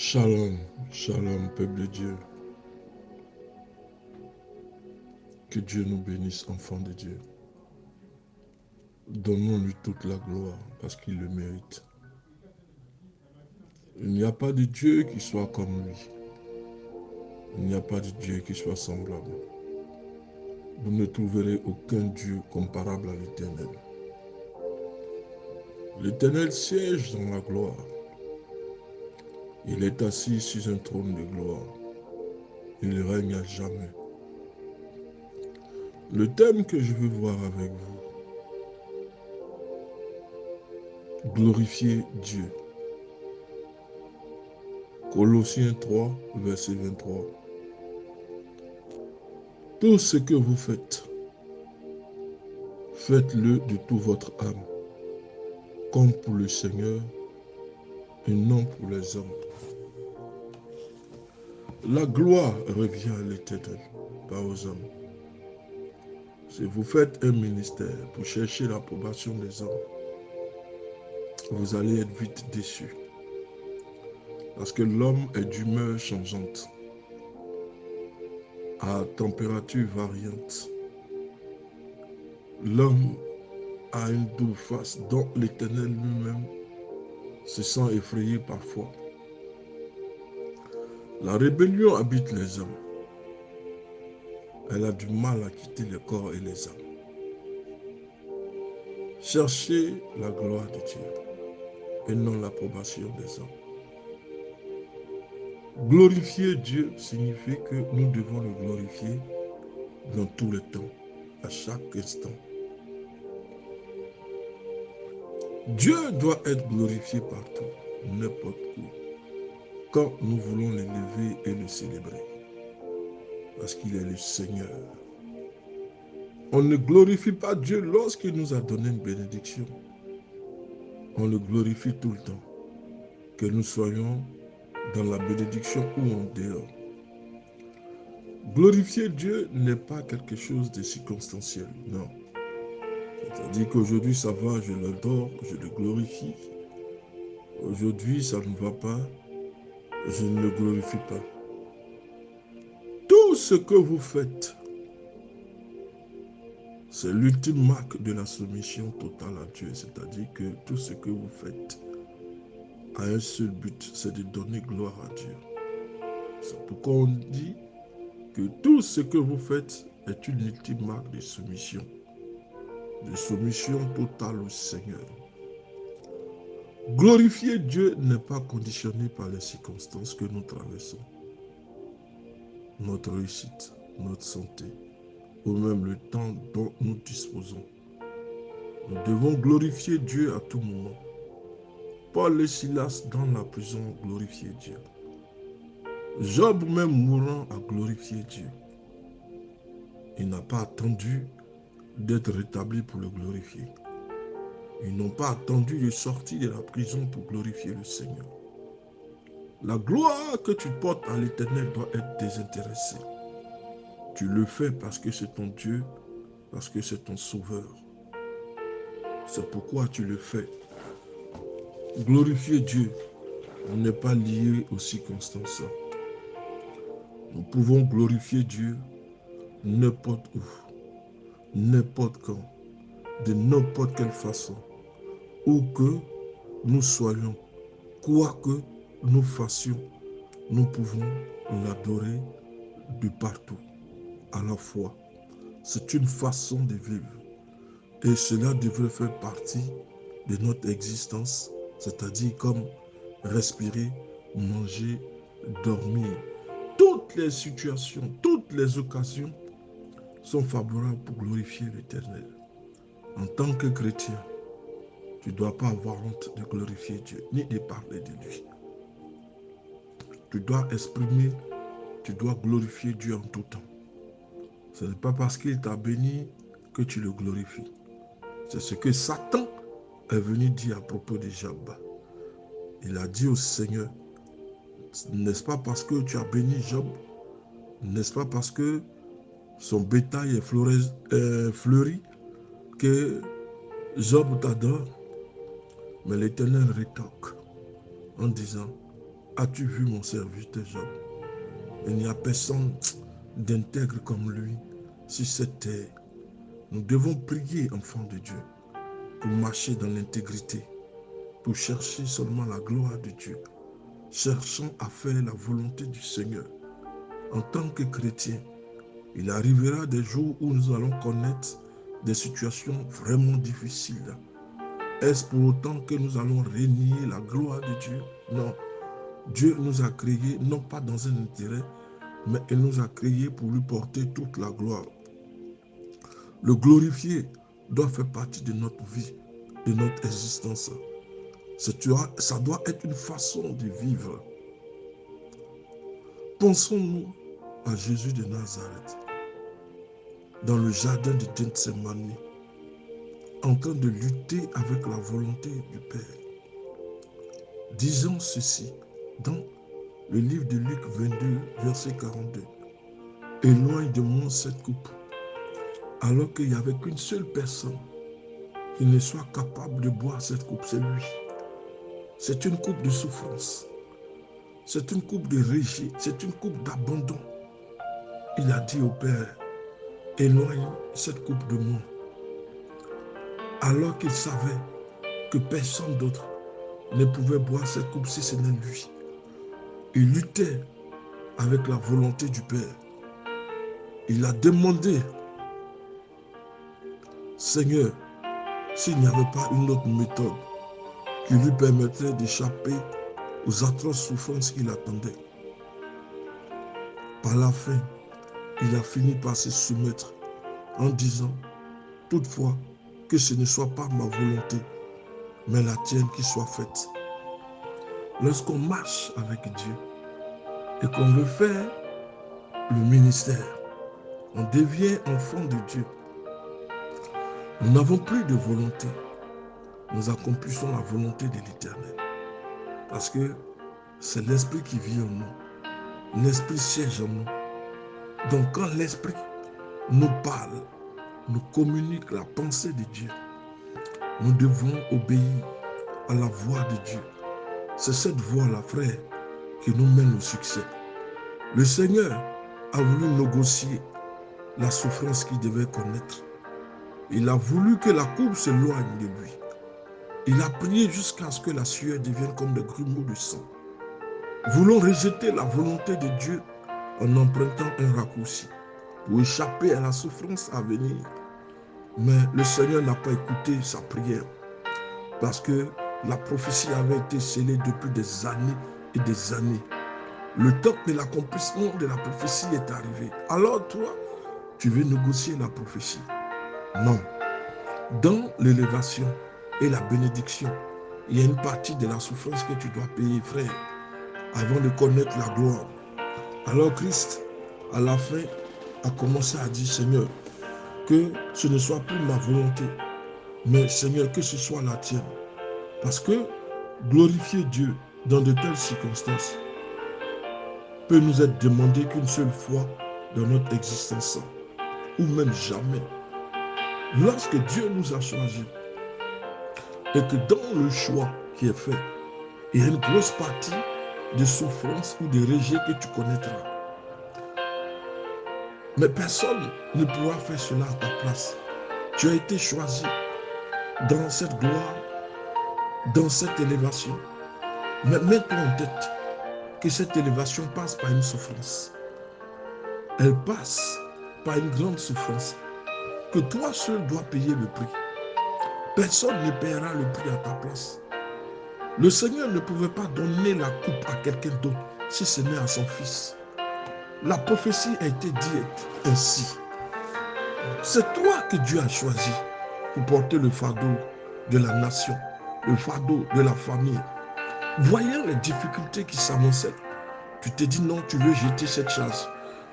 Shalom, shalom, peuple de Dieu. Que Dieu nous bénisse, enfants de Dieu. Donnons-lui toute la gloire parce qu'il le mérite. Il n'y a pas de Dieu qui soit comme lui. Il n'y a pas de Dieu qui soit semblable. Vous ne trouverez aucun Dieu comparable à l'Éternel. L'Éternel siège dans la gloire. Il est assis sur un trône de gloire. Il règne à jamais. Le thème que je veux voir avec vous, glorifier Dieu. Colossiens 3, verset 23. Tout ce que vous faites, faites-le de toute votre âme, comme pour le Seigneur et non pour les hommes. La gloire revient à l'Éternel, pas aux hommes. Si vous faites un ministère pour chercher l'approbation des hommes, vous allez être vite déçus. Parce que l'homme est d'humeur changeante, à température variante. L'homme a une double face dont l'Éternel lui-même se sent effrayé parfois. La rébellion habite les hommes. Elle a du mal à quitter le corps et les âmes. Cherchez la gloire de Dieu et non l'approbation des hommes. Glorifier Dieu signifie que nous devons le glorifier dans tout le temps, à chaque instant. Dieu doit être glorifié partout, n'importe où, quand nous voulons l'élever et le célébrer, parce qu'il est le Seigneur. On ne glorifie pas Dieu lorsqu'il nous a donné une bénédiction. On le glorifie tout le temps, que nous soyons dans la bénédiction ou en dehors. Glorifier Dieu n'est pas quelque chose de circonstanciel, non. C'est-à-dire qu'aujourd'hui ça va, je l'adore, je le glorifie. Aujourd'hui ça ne va pas, je ne le glorifie pas. Tout ce que vous faites, c'est l'ultime marque de la soumission totale à Dieu. C'est-à-dire que tout ce que vous faites a un seul but, c'est de donner gloire à Dieu. C'est pourquoi on dit que tout ce que vous faites est une ultime marque de soumission totale au Seigneur. Glorifier Dieu n'est pas conditionné par les circonstances que nous traversons. Notre réussite, notre santé, ou même le temps dont nous disposons. Nous devons glorifier Dieu à tout moment. Paul et Silas dans la prison glorifiaient Dieu. Job même mourant a glorifié Dieu. Il n'a pas attendu d'être rétabli pour le glorifier. Ils n'ont pas attendu de sortir de la prison pour glorifier le Seigneur. La gloire que tu portes à l'Éternel doit être désintéressée. Tu le fais parce que c'est ton Dieu, parce que c'est ton Sauveur. C'est pourquoi tu le fais. Glorifier Dieu n'est pas lié aux circonstances. Nous pouvons glorifier Dieu n'importe où, n'importe quand, de n'importe quelle façon, où que nous soyons, quoi que nous fassions, nous pouvons l'adorer de partout, à la fois. C'est une façon de vivre et cela devrait faire partie de notre existence, c'est-à-dire comme respirer, manger, dormir. Toutes les situations, toutes les occasions sont favorables pour glorifier l'Éternel. En tant que chrétien, tu ne dois pas avoir honte de glorifier Dieu, ni de parler de lui. Tu dois exprimer, tu dois glorifier Dieu en tout temps. Ce n'est pas parce qu'il t'a béni que tu le glorifies. C'est ce que Satan est venu dire à propos de Job. Il a dit au Seigneur, n'est-ce pas parce que tu as béni Job, n'est-ce pas parce que son bétail est fleuri que Job t'adore? Mais l'Éternel rétorque en disant, as-tu vu mon serviteur Job? Il n'y a personne d'intègre comme lui sur cette terre. Nous devons prier, enfants de Dieu, pour marcher dans l'intégrité, pour chercher seulement la gloire de Dieu. Cherchons à faire la volonté du Seigneur. En tant que chrétiens, il arrivera des jours où nous allons connaître des situations vraiment difficiles. Est-ce pour autant que nous allons renier la gloire de Dieu? Non. Dieu nous a créés, non pas dans un intérêt, mais il nous a créés pour lui porter toute la gloire. Le glorifier doit faire partie de notre vie, de notre existence. Ça doit être une façon de vivre. Pensons-nous à Jésus de Nazareth, dans le jardin de Gethsémani, en train de lutter avec la volonté du Père. Disons ceci dans le livre de Luc 22, verset 42. Éloigne de moi cette coupe, alors qu'il n'y avait qu'une seule personne qui ne soit capable de boire cette coupe, c'est lui. C'est une coupe de souffrance, c'est une coupe de rejet, c'est une coupe d'abandon. Il a dit au Père, éloigne cette coupe de moi, alors qu'il savait que personne d'autre ne pouvait boire cette coupe si ce n'est lui. Il luttait avec la volonté du Père. Il a demandé, Seigneur, s'il n'y avait pas une autre méthode qui lui permettrait d'échapper aux atroces souffrances qu'il attendait. Par la fin, il a fini par se soumettre en disant, toutefois, que ce ne soit pas ma volonté, mais la tienne qui soit faite. Lorsqu'on marche avec Dieu et qu'on veut faire le ministère, on devient enfant de Dieu. Nous n'avons plus de volonté. Nous accomplissons la volonté de l'Éternel. Parce que c'est l'Esprit qui vit en nous. L'Esprit siège en nous. Donc quand l'Esprit nous parle, nous communique la pensée de Dieu, nous devons obéir à la voix de Dieu. C'est cette voix-là, frère, qui nous mène au succès. Le Seigneur a voulu négocier la souffrance qu'il devait connaître. Il a voulu que la coupe s'éloigne de lui. Il a prié jusqu'à ce que la sueur devienne comme des grumeaux de sang. Voulons rejeter la volonté de Dieu en empruntant un raccourci pour échapper à la souffrance à venir. Mais le Seigneur n'a pas écouté sa prière parce que la prophétie avait été scellée depuis des années et des années. Le temps de l'accomplissement de la prophétie est arrivé. Alors toi, tu veux négocier la prophétie? Non. Dans l'élévation et la bénédiction, il y a une partie de la souffrance que tu dois payer, frère, avant de connaître la gloire. Alors Christ, à la fin, a commencé à dire, Seigneur, que ce ne soit plus ma volonté, mais Seigneur, que ce soit la tienne. Parce que glorifier Dieu dans de telles circonstances peut nous être demandé qu'une seule fois dans notre existence, ou même jamais. Lorsque Dieu nous a choisis, et que dans le choix qui est fait, il y a une grosse partie de souffrance ou de rejet que tu connaîtras. Mais personne ne pourra faire cela à ta place. Tu as été choisi dans cette gloire, dans cette élévation. Mais mets-toi en tête que cette élévation passe par une souffrance. Elle passe par une grande souffrance que toi seul dois payer le prix. Personne ne paiera le prix à ta place. Le Seigneur ne pouvait pas donner la coupe à quelqu'un d'autre si ce n'est à son Fils. La prophétie a été dite ainsi. C'est toi que Dieu a choisi pour porter le fardeau de la nation, le fardeau de la famille. Voyant les difficultés qui s'annonçaient, tu te dis non, tu veux jeter cette charge.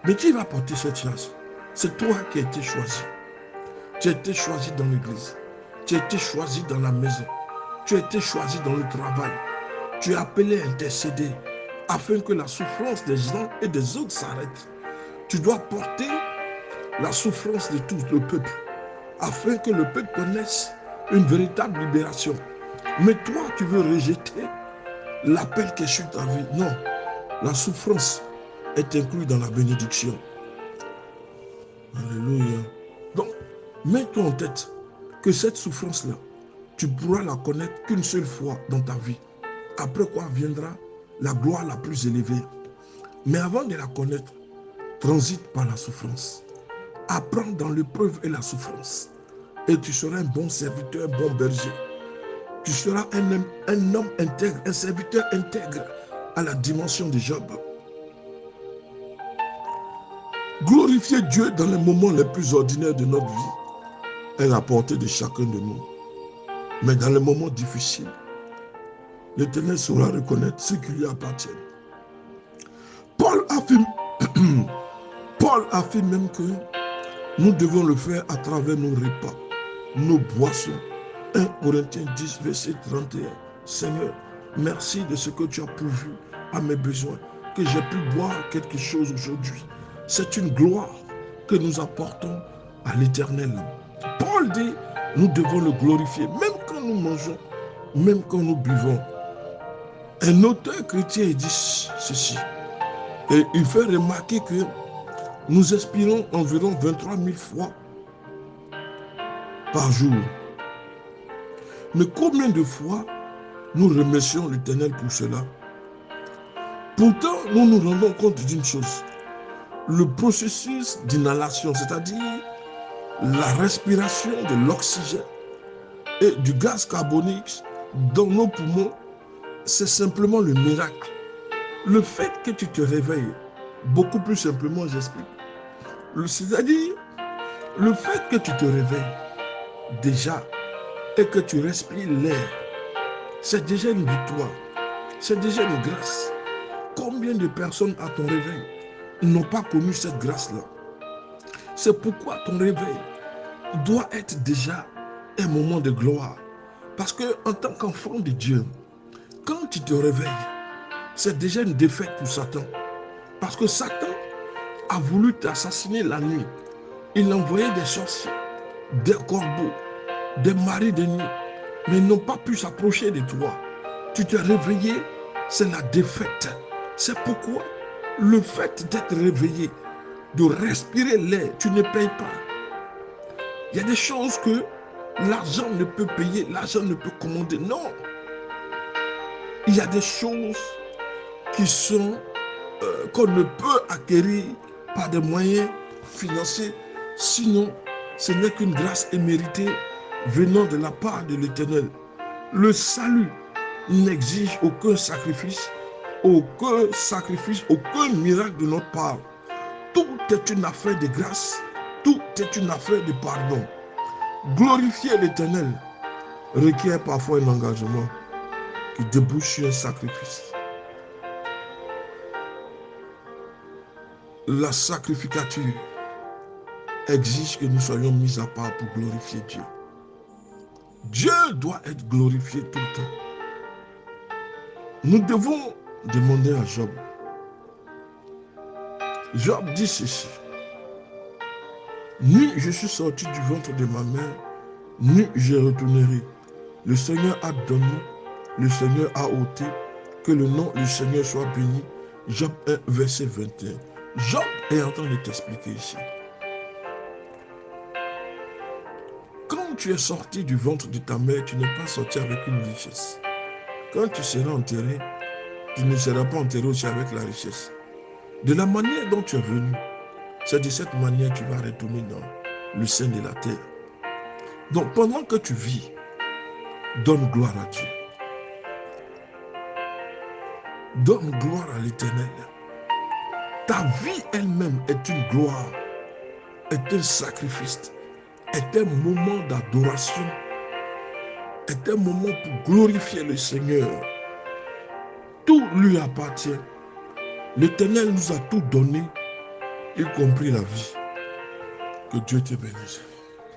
Mais qui va porter cette charge? C'est toi qui as été choisi. Tu as été choisi dans l'église. Tu as été choisi dans la maison. Tu as été choisi dans le travail. Tu es appelé à intercéder afin que la souffrance des uns et des autres s'arrête. Tu dois porter la souffrance de tout le peuple afin que le peuple connaisse une véritable libération. Mais toi, tu veux rejeter l'appel qui est sur ta vie. Non, la souffrance est inclue dans la bénédiction. Alléluia. Donc, mets-toi en tête que cette souffrance-là, tu pourras la connaître qu'une seule fois dans ta vie. Après quoi viendra la gloire la plus élevée. Mais avant de la connaître, transite par la souffrance. Apprends dans l'épreuve et la souffrance. Et tu seras un bon serviteur, un bon berger. Tu seras un homme intègre, un serviteur intègre à la dimension de Job. Glorifier Dieu dans les moments les plus ordinaires de notre vie est la portée de chacun de nous. Mais dans les moments difficiles, l'Éternel saura reconnaître ce qui lui appartient. Paul affirme même que nous devons le faire à travers nos repas, nos boissons. 1 Corinthiens 10, verset 31. Seigneur, merci de ce que tu as pourvu à mes besoins, que j'ai pu boire quelque chose aujourd'hui. C'est une gloire que nous apportons à l'Éternel. Paul dit, nous devons le glorifier, même quand nous mangeons, même quand nous buvons. Un auteur chrétien dit ceci, et il fait remarquer que nous expirons environ 23 000 fois par jour. Mais combien de fois nous remercions l'Éternel pour cela? Pourtant, nous nous rendons compte d'une chose. Le processus d'inhalation, c'est-à-dire la respiration de l'oxygène et du gaz carbonique dans nos poumons, c'est simplement le miracle. Le fait que tu te réveilles, beaucoup plus simplement, j'explique. C'est-à-dire, le fait que tu te réveilles déjà et que tu respires l'air, c'est déjà une victoire, c'est déjà une grâce. Combien de personnes à ton réveil n'ont pas connu cette grâce-là? C'est pourquoi ton réveil doit être déjà un moment de gloire. Parce que en tant qu'enfant de Dieu, quand tu te réveilles, c'est déjà une défaite pour Satan. Parce que Satan a voulu t'assassiner la nuit. Il envoyait des sorciers, des corbeaux, des maris de nuit, mais ils n'ont pas pu s'approcher de toi. Tu t'es réveillé, c'est la défaite. C'est pourquoi le fait d'être réveillé, de respirer l'air, tu ne payes pas. Il y a des choses que l'argent ne peut payer, l'argent ne peut commander. Non. Il y a des choses qui sont qu'on ne peut acquérir par des moyens financiers. Sinon, ce n'est qu'une grâce imméritée venant de la part de l'Éternel. Le salut n'exige aucun sacrifice, aucun miracle de notre part. Tout est une affaire de grâce, tout est une affaire de pardon. Glorifier l'Éternel requiert parfois un engagement qui débouche sur un sacrifice. La sacrificature exige que nous soyons mis à part pour glorifier Dieu. Dieu doit être glorifié tout le temps. Nous devons demander à Job. Job dit ceci. Ni je suis sorti du ventre de ma mère, ni je retournerai. Le Seigneur a donné, le Seigneur a ôté, que le nom du Seigneur soit béni. Job 1, verset 21. Job est en train de t'expliquer ici. Quand tu es sorti du ventre de ta mère, tu n'es pas sorti avec une richesse. Quand tu seras enterré, tu ne seras pas enterré aussi avec la richesse. De la manière dont tu es venu, c'est de cette manière que tu vas retourner dans le sein de la terre. Donc pendant que tu vis, donne gloire à Dieu. Donne gloire à l'Éternel. Ta vie elle-même est une gloire, est un sacrifice, est un moment d'adoration, est un moment pour glorifier le Seigneur. Tout lui appartient. L'Éternel nous a tout donné, y compris la vie. Que Dieu te bénisse.